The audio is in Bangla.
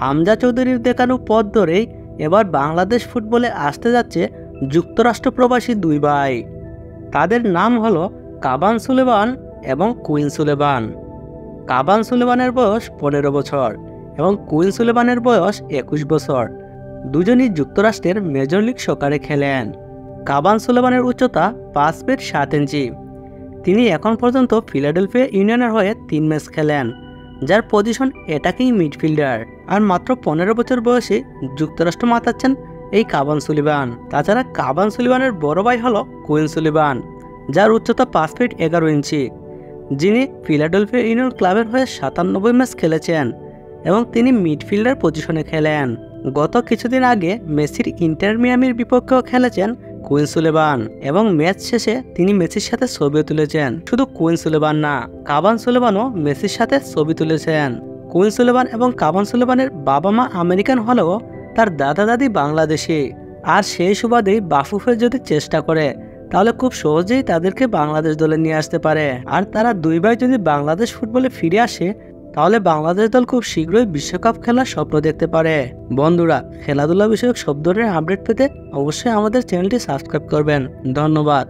হামজা চৌধুরীর দেখানো পথ ধরেই এবার বাংলাদেশ ফুটবলে আসতে যাচ্ছে যুক্তরাষ্ট্র প্রবাসী দুই ভাই। তাদের নাম হলো কাবান সুলেমান এবং কুইন সুলেমান। কাবান সুলেমানের বয়স 15 বছর এবং কুইন সুলেমানের বয়স 21 বছর। দুজনই যুক্তরাষ্ট্রের মেজর লিগ সকারে খেলেন। কাবান সুলেমানের উচ্চতা 5 ফিট 7 ইঞ্চি। তিনি এখন পর্যন্ত ফিলাডেলফিয়া ইউনিয়নের হয়ে 3 ম্যাচ খেলেন, যার পজিশন অ্যাটাকিং মিডফিল্ডার। আর মাত্র 15 বছর বয়সে যুক্তরাষ্ট্র মাতাচ্ছেন এই কাবান সুলিভান। তাছাড়া কাবান সুলিভানের বড় ভাই হলো কুইন সুলিভান, যার উচ্চতা 5 ফিট 11 ইঞ্চি, যিনি ফিলাডেলফিয়া ইউনিয়ন ক্লাবের হয়ে 97 ম্যাচ খেলেছেন এবং তিনি মিডফিল্ডার পজিশনে খেলেন। গত কিছুদিন আগে মেসির ইন্টার মিয়ামির বিপক্ষেও খেলেছেন কুইন সুলেমান এবং ম্যাচ শেষে তিনি মেসির সাথে ছবিও তুলেছেন। শুধু কুইন সুলেমান না, কাবান সুলেমানও মেসির সাথে ছবি তুলেছেন। কুইন সুলেমান এবং কাবান সুলেমানের বাবা মা আমেরিকান হলেও তার দাদা দাদি বাংলাদেশি। আর সেই সুবাদেই বাফুফে যদি চেষ্টা করে তাহলে খুব সহজেই তাদেরকে বাংলাদেশ দলে নিয়ে আসতে পারে। আর তারা দুই ভাই যদি বাংলাদেশ ফুটবলে ফিরে আসে তাহলে বাংলাদেশ দল খুব শীঘ্রই বিশ্বকাপ খেলার স্বপ্ন দেখতে পারে। বন্ধুরা, খেলাধুলা বিষয়ক সব ধরনের আপডেট পেতে অবশ্যই আমাদের চ্যানেলটি সাবস্ক্রাইব করবেন। ধন্যবাদ।